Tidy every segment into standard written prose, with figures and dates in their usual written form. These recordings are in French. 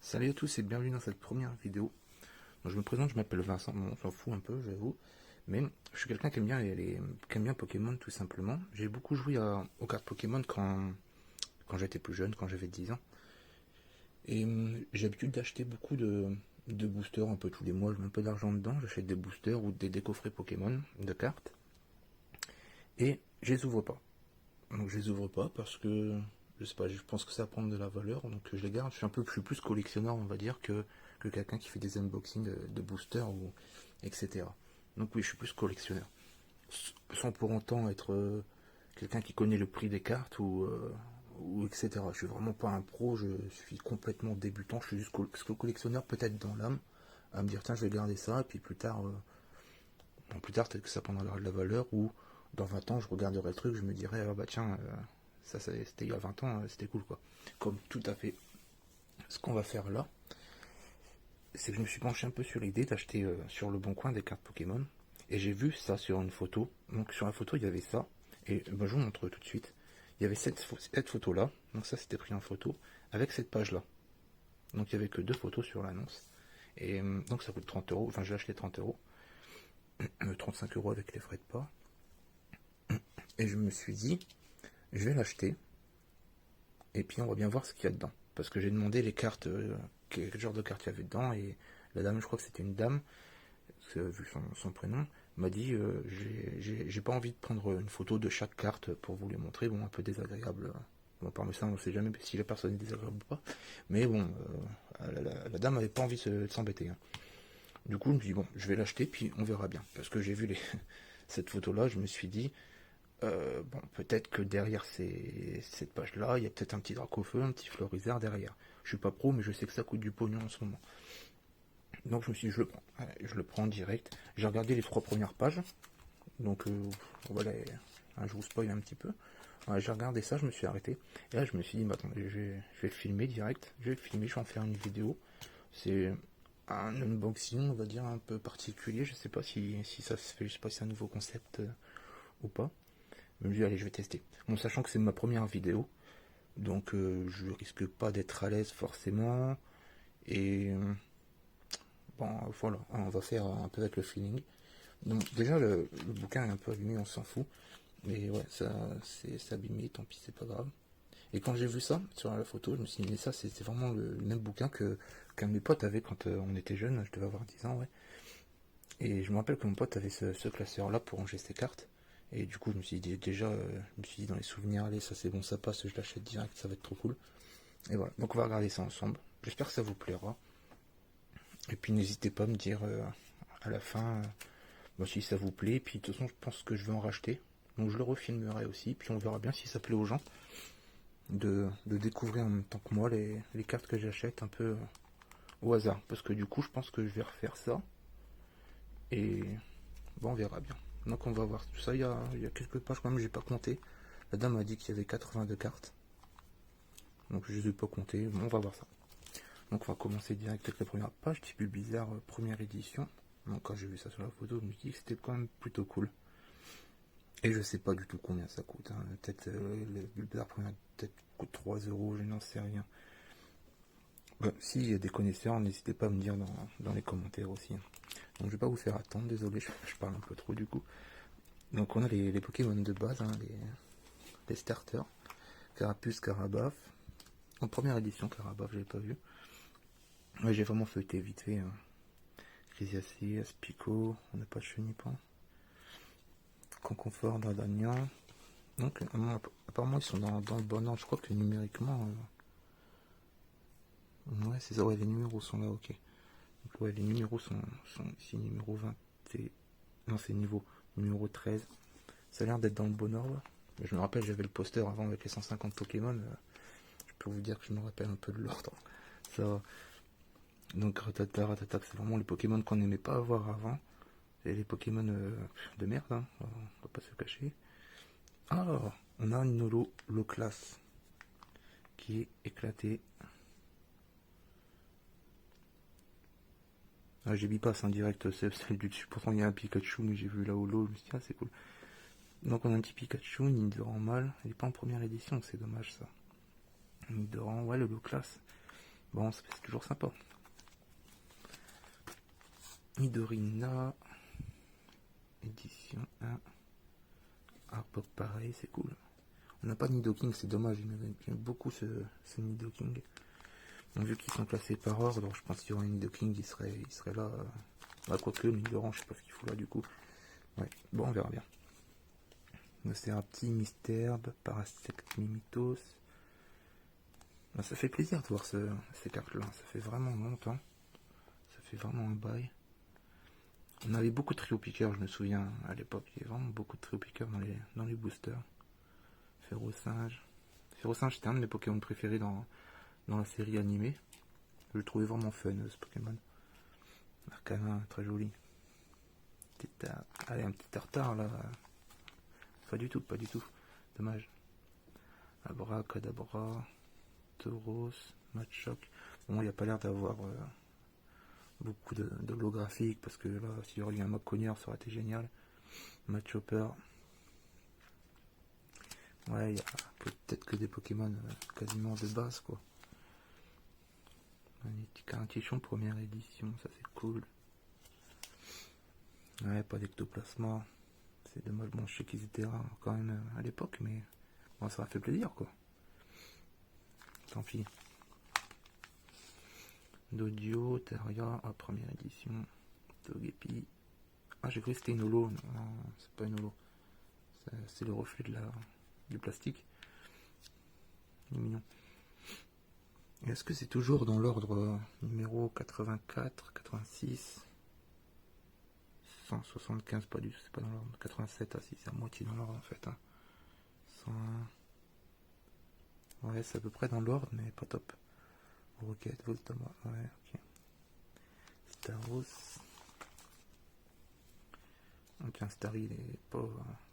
Salut à tous et bienvenue dans cette première vidéo. Donc, je me présente, je m'appelle Vincent, bon, on s'en fout un peu, j'avoue. Mais je suis quelqu'un qui aime bien qui aime bien Pokémon tout simplement. J'ai beaucoup joué aux cartes Pokémon quand j'étais plus jeune, quand j'avais 10 ans. Et j'ai l'habitude d'acheter beaucoup de boosters un peu tous les mois, je mets un peu d'argent dedans, j'achète des boosters ou des décoffrets Pokémon de cartes. Et je les ouvre pas. Donc je les ouvre pas parce que je sais pas, je pense que ça va prendre de la valeur, donc je les garde. Je suis plus collectionneur, on va dire, que quelqu'un qui fait des unboxings de boosters ou etc. Donc oui, je suis plus collectionneur. Sans pour autant être quelqu'un qui connaît le prix des cartes ou etc. Je suis vraiment pas un pro, je suis complètement débutant, je suis juste collectionneur peut-être dans l'âme, à me dire tiens je vais garder ça, et puis plus tard peut-être que ça prendra de la valeur, ou dans 20 ans je regarderai le truc, je me dirai ah bah tiens, ça c'était il y a 20 ans, c'était cool quoi. Comme tout à fait. Ce qu'on va faire là, c'est que je me suis penché un peu sur l'idée d'acheter sur le bon coin des cartes Pokémon, et j'ai vu ça sur une photo. Donc sur la photo il y avait ça, et ben, je vous montre tout de suite. Il y avait cette photo là, donc ça c'était pris en photo, avec cette page là. Donc il n'y avait que deux photos sur l'annonce. Et donc ça coûte 30 euros, enfin j'ai acheté 30 euros, 35 euros avec les frais de port. Et je me suis dit, je vais l'acheter, et puis on va bien voir ce qu'il y a dedans. Parce que j'ai demandé les cartes, quel genre de cartes il y avait dedans, et la dame, je crois que c'était une dame, vu son prénom, m'a dit j'ai pas envie de prendre une photo de chaque carte pour vous les montrer, bon, un peu désagréable. Bon, parmi ça, on ne sait jamais si la personne est désagréable ou pas, mais bon, la dame n'avait pas envie de s'embêter. Hein. Du coup, je me suis dit, bon, je vais l'acheter, puis on verra bien. Parce que j'ai vu cette photo-là, je me suis dit, bon, peut-être que derrière cette page-là, il y a peut-être un petit Dracofeu, un petit Florizard derrière. Je suis pas pro, mais je sais que ça coûte du pognon en ce moment. Donc je me suis dit, je le prends. Allez, je le prends en direct. J'ai regardé les 3 premières pages. Donc voilà, hein, je vous spoil un petit peu. Ouais, j'ai regardé ça, je me suis arrêté. Et là, je me suis dit, bah, attendez, je vais filmer direct. Je vais filmer, je vais en faire une vidéo. C'est un unboxing, on va dire, un peu particulier. Je sais pas si ça se fait, je sais pas si c'est un nouveau concept ou pas. Je me dis, allez, je vais tester. Bon, sachant que c'est ma première vidéo, donc je risque pas d'être à l'aise forcément. Et bon, voilà, on va faire un peu avec le feeling. Donc, déjà, le bouquin est un peu abîmé, on s'en fout. Mais ouais, ça c'est abîmé, tant pis, c'est pas grave. Et quand j'ai vu ça sur la photo, je me suis dit, mais ça, c'est vraiment le même bouquin qu'un de mes potes avait quand on était jeune, je devais avoir 10 ans, ouais. Et je me rappelle que mon pote avait ce classeur-là pour ranger ses cartes. Et du coup, je me suis dit, déjà, je me suis dit dans les souvenirs, allez, ça c'est bon, ça passe, je l'achète direct, ça va être trop cool. Et voilà, donc on va regarder ça ensemble. J'espère que ça vous plaira. Et puis n'hésitez pas à me dire à la fin si ça vous plaît. Puis de toute façon, je pense que je vais en racheter. Donc je le refilmerai aussi. Puis on verra bien si ça plaît aux gens de découvrir en même temps que moi les cartes que j'achète un peu au hasard. Parce que du coup, je pense que je vais refaire ça. Et bon, on verra bien. Donc on va voir tout ça. Il y a quelques pages quand même, j'ai pas compté. La dame a dit qu'il y avait 82 cartes. Donc je les ai pas comptées. Bon, on va voir ça. Donc on va commencer direct avec la première page. Petit bizarre, première édition. Donc quand j'ai vu ça sur la photo, je me suis dit que c'était quand même plutôt cool. Et je sais pas du tout combien ça coûte. Hein. Peut-être le Bulbizarre première peut-être coûte 3 euros, je n'en sais rien. Bon, s'il y a des connaisseurs, n'hésitez pas à me dire dans les commentaires aussi. Hein. Donc je vais pas vous faire attendre, désolé, je parle un peu trop du coup. Donc on a les Pokémon de base, hein, les starters. Carapuce, Carabaf. En première édition, Carabaf, j'avais pas vu. Ouais, j'ai vraiment feuilleté vite fait. Hein. Crisiacé, Aspico, on n'a pas de chenipan. Conconfort, Dardagnan. Donc apparemment ils sont dans le bon ordre. Je crois que numériquement... ouais, c'est ça, ouais, les numéros sont là, ok. Donc ouais, les numéros sont ici, numéro 20 et... Non, c'est numéro 13. Ça a l'air d'être dans le bon ordre. Mais je me rappelle, j'avais le poster avant avec les 150 Pokémon. Je peux vous dire que je me rappelle un peu de l'ordre. Ça va. Donc Rattata, c'est vraiment les Pokémon qu'on n'aimait pas avoir avant. Et les Pokémon de merde, hein. On va pas se cacher. Alors, on a une low class qui est éclatée. Ah, j'ai bypass en direct, c'est celle du dessus. Pourtant, il y a un Pikachu, mais j'ai vu la holo, je me suis dit, ah, c'est cool. Donc, on a un petit Pikachu, Nidoran mâle. Il n'est pas en première édition, c'est dommage ça. Nidoran, ouais, le low class. Bon, c'est toujours sympa. Midorina, édition 1. Artpop pareil, c'est cool. On n'a pas de Nidoking, c'est dommage, j'aime beaucoup ce Nidoking. Bon, vu qu'ils sont classés par ordre, je pense qu'il y aurait un Nidoking, il serait là. Quoique, le Nidoran, je sais pas ce qu'il fout là du coup. Ouais, bon, on verra bien. Nocérapti, Mysterbe, Parasect, Mimitos. Ben, ça fait plaisir de voir ces cartes-là, ça fait vraiment longtemps. Ça fait vraiment un bail. On avait beaucoup de trio piqueurs, je me souviens, à l'époque. Il y avait vraiment beaucoup de trio piqueurs dans les boosters. Ferrosinge. Ferrosinge, c'était un de mes Pokémon préférés dans la série animée. Je le trouvais vraiment fun, ce Pokémon. Arcana, très joli. Allez, un petit tartare, là. Pas du tout, pas du tout. Dommage. Abracadabra. Tauros. Machoc. Bon, il n'y a pas l'air d'avoir beaucoup d'holographiques, parce que là, s'il y aurait eu un mob cogneur, ça aurait été génial. Machopper. Ouais, il y a peut-être que des Pokémon quasiment de base, quoi. Un petit Cartichon, première édition, ça c'est cool. Ouais, pas d'ectoplasma. C'est dommage, bon, je sais qu'ils étaient rares quand même à l'époque, mais bon, ça m'a fait plaisir, quoi. Tant pis. Dodio, Terraria, première édition. Togepi. Ah, j'ai cru que c'était une holo. Non, c'est pas une holo. C'est le reflet du plastique. Il est mignon. Est-ce que c'est toujours dans l'ordre numéro 84, 86, 175, pas du tout, c'est pas dans l'ordre. 87, ah si, c'est à moitié dans l'ordre en fait. Hein. 101. Ouais, c'est à peu près dans l'ordre, mais pas top. Rocket, Voltama, ouais, ok. Staros. Donc un Starry, il est pas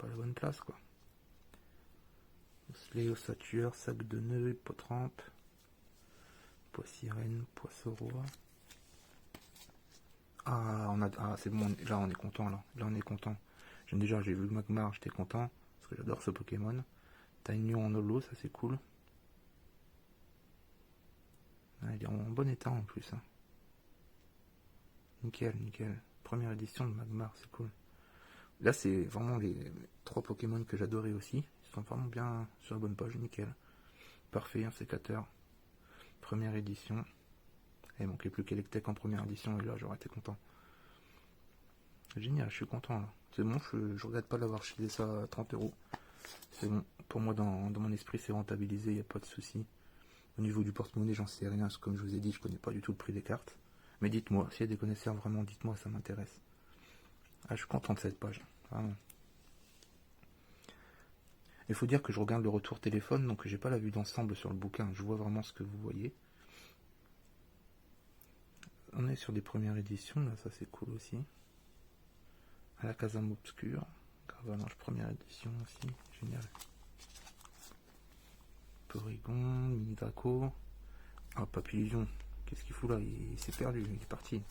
à la bonne place, quoi. Osléo, Osatueur, Sac de nœuds, Potrampe. Poissirène, Poisson-Roi. Ah, c'est bon, là on est content, là on est content. J'ai vu le Magmar, j'étais content, parce que j'adore ce Pokémon. Taignon en holo, ça c'est cool. Ah, il est en bon état en plus. Hein. Nickel, nickel. Première édition de Magmar, c'est cool. Là c'est vraiment les 3 Pokémon que j'adorais aussi. Ils sont vraiment bien sur la bonne page, nickel. Parfait, un sécateur. Première édition. Il manquait plus qu'Electek en première édition et là j'aurais été content. Génial, je suis content là. C'est bon, je regrette pas d'avoir acheté ça à 30 €. C'est bon, pour moi dans mon esprit c'est rentabilisé, il n'y a pas de souci. Au niveau du porte-monnaie, j'en sais rien, parce que comme je vous ai dit, je connais pas du tout le prix des cartes. Mais dites-moi, s'il y a des connaisseurs vraiment, dites-moi, ça m'intéresse. Ah, je suis content de cette page, vraiment. Il faut dire que je regarde le retour téléphone, donc j'ai pas la vue d'ensemble sur le bouquin, je vois vraiment ce que vous voyez. On est sur des premières éditions, là, ça c'est cool aussi. À la Casam Obscure, Gravalanche première édition aussi, génial. Porygon, Mini Draco. Ah, Papillusion, qu'est-ce qu'il fout là? Il s'est perdu, il est parti.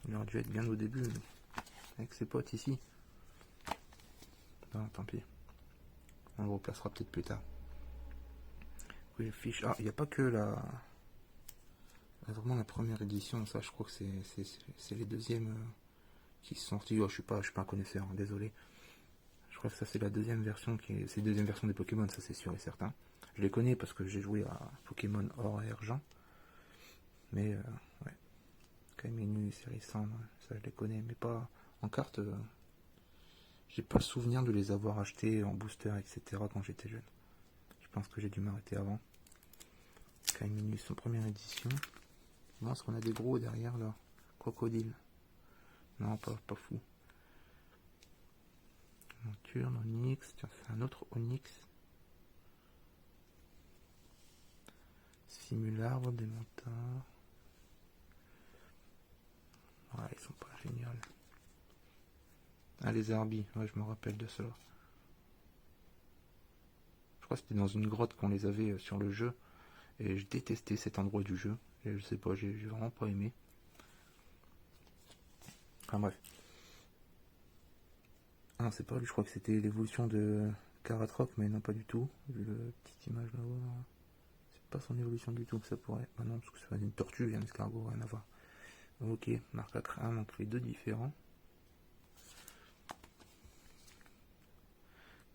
Il aurait dû être bien au début, avec ses potes ici. Non, tant pis. On le replacera peut-être plus tard. Oui, fiche. Ah, il n'y a pas que vraiment la première édition, ça je crois que c'est les deuxièmes qui sont sortis. Oh, je suis pas un connaisseur, hein, désolé. Je crois que ça c'est la deuxième version c'est la deuxième version des Pokémon, ça c'est sûr et certain. Je les connais parce que j'ai joué à Pokémon Or et Argent. Mais ouais. Caimenu, Série 100, ça je les connais, mais pas en carte. J'ai pas le souvenir de les avoir achetés en booster, etc. quand j'étais jeune. Je pense que j'ai dû m'arrêter avant. Caimenu, son première édition. Bon, est-ce qu'on a des gros derrière là? Crocodile. Non, pas fou. Nocturne, Onyx. Tiens, c'est un autre Onyx. Simularbre, Démentard. Ouais, ils sont pas géniaux. Ah, les Arbis. Ouais, je me rappelle de cela. Je crois que c'était dans une grotte qu'on les avait sur le jeu. Et je détestais cet endroit du jeu. Et je sais pas, j'ai vraiment pas aimé. Enfin bref. Ah non, c'est pas lui, je crois que c'était l'évolution de Karatroc, mais non, pas du tout. Vu la petite image là-haut. pas son évolution du tout, ça pourrait. Ah non, parce que c'est une tortue et un escargot, rien à voir. Ok, marque à craindre, donc les deux différents.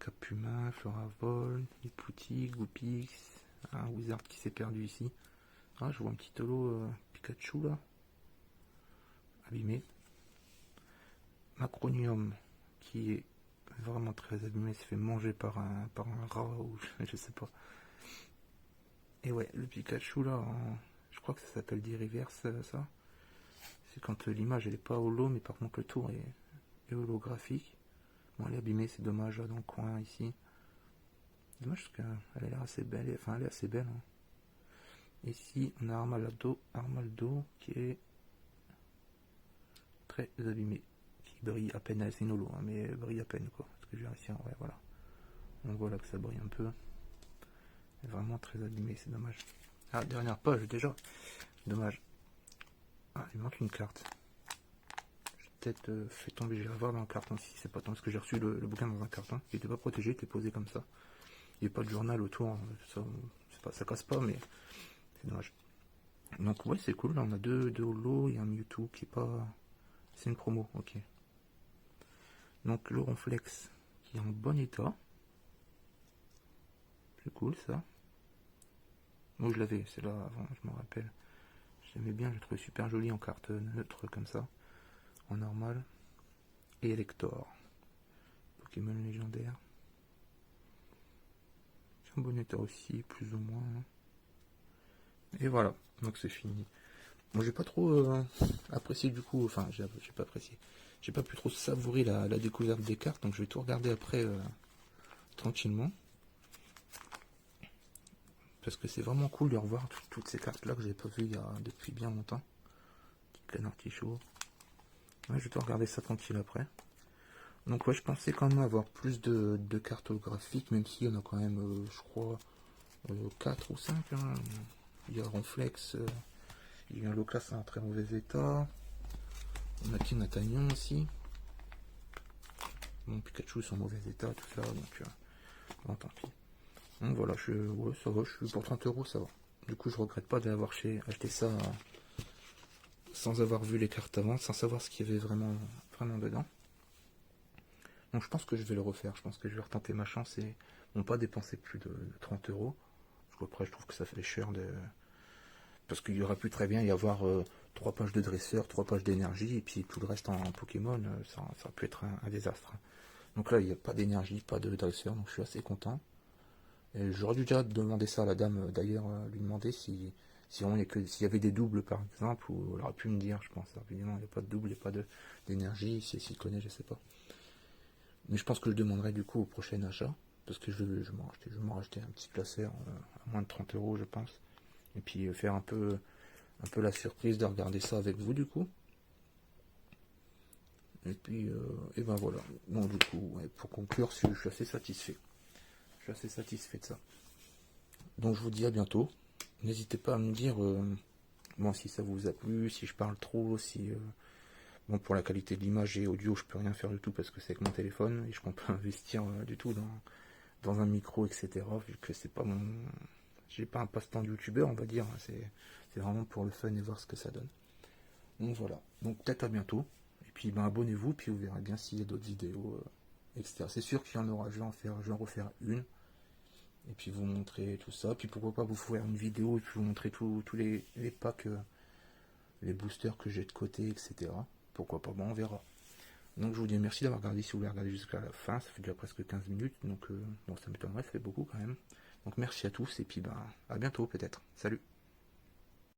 Capuma, Floravol, Lipouti, Goupix, un Wizard qui s'est perdu ici. Ah, je vois un petit holo Pikachu là, abîmé. Macronium qui est vraiment très abîmé, s'est fait manger par un rat ou je sais pas. Et ouais, le Pikachu là, je crois que ça s'appelle D-Reverse ça. C'est quand l'image elle est pas holo, mais par contre le tour est holographique. Bon, elle est abîmée, c'est dommage là dans le coin ici. Dommage parce qu'elle a l'air assez belle, enfin elle est assez belle. Hein. Ici on a Armaldo qui est très abîmé, qui brille à peine, c'est une holo, hein, mais elle brille à peine quoi. Parce que j'ai réussi, ouais voilà. On voit là que ça brille un peu. Elle est vraiment très abîmé, c'est dommage. Ah, dernière page déjà. Dommage. Ah, il manque une carte. J'ai peut-être fait tomber, je vais la voir dans le carton si c'est pas tant, parce que j'ai reçu le bouquin dans un carton. Il était pas protégé, il était posé comme ça. Il n'y a pas de journal autour, hein. Ça casse pas, mais c'est dommage. Donc ouais, c'est cool, là on a deux holos et un Mewtwo qui est pas... C'est une promo, ok. Donc le Ronflex qui est en bon état. C'est cool ça. Moi je l'avais, c'est là avant, je me rappelle. J'aimais bien, je le trouvais super joli en carte neutre comme ça. En normal. Et Elector. Pokémon légendaire. C'est en bon état aussi, plus ou moins. Et voilà, donc c'est fini. Moi j'ai pas trop apprécié du coup, enfin j'ai pas apprécié. J'ai pas pu trop savourer la découverte des cartes, donc je vais tout regarder après tranquillement. Parce que c'est vraiment cool de revoir toutes ces cartes là que j'ai pas vues depuis bien longtemps. Petit canard petit chaud. Ouais, je vais tout regarder ça tranquille après. Donc ouais, je pensais quand même avoir plus de cartes holographiques, même s'il y en a quand même, je crois, 4 ou 5. Hein. Il y a Ronflex, il y a un Locas en très mauvais état. On a Tinatagnon aussi. Bon, Pikachu est en mauvais état, tout ça, donc bon, tant pis. Donc voilà, ouais, ça va, je suis pour 30 euros, ça va. Du coup, je regrette pas d'avoir acheté ça sans avoir vu les cartes avant, sans savoir ce qu'il y avait vraiment dedans. Donc je pense que je vais le refaire, je pense que je vais retenter ma chance et non pas dépenser plus de 30 euros. Parce qu'après, je trouve que ça fait cher parce qu'il y aurait pu très bien y avoir 3 pages de dresseur, 3 pages d'énergie, et puis tout le reste en Pokémon, ça aurait pu être un désastre. Donc là, il n'y a pas d'énergie, pas de dresseur, donc je suis assez content. Et j'aurais dû déjà demander ça à la dame, d'ailleurs, lui demander s'il y avait des doubles par exemple, ou elle aurait pu me dire, je pense. Elle aurait pu dire non, il n'y a pas de double, il n'y a pas d'énergie, s'il connaît, je sais pas. Mais je pense que je demanderai du coup au prochain achat, parce que je vais m'en racheter un petit placeur à moins de 30 euros, je pense. Et puis faire un peu la surprise de regarder ça avec vous du coup. Et puis, et ben voilà. Bon, du coup, ouais, pour conclure, je suis assez satisfait. Je suis assez satisfait de ça. Donc, je vous dis à bientôt. N'hésitez pas à me dire bon, si ça vous a plu, si je parle trop, si... bon, pour la qualité de l'image et audio, je peux rien faire du tout parce que c'est avec mon téléphone et je compte pas investir du tout dans un micro, etc. Vu que c'est pas j'ai pas un passe-temps de youtubeur, on va dire. C'est vraiment pour le fun et voir ce que ça donne. Donc voilà. Donc peut-être à bientôt. Et puis ben, abonnez-vous, puis vous verrez bien s'il y a d'autres vidéos, etc. C'est sûr qu'il y en aura, je vais en refaire une. Et puis vous montrer tout ça. Puis pourquoi pas vous faire une vidéo et puis vous montrer tous les packs, les boosters que j'ai de côté, etc. Pourquoi pas, bon on verra. Donc je vous dis merci d'avoir regardé, si vous voulez regarder jusqu'à la fin, ça fait déjà presque 15 minutes, donc bon ça m'étonnerait, ça fait beaucoup quand même. Donc merci à tous et puis ben à bientôt peut-être. Salut.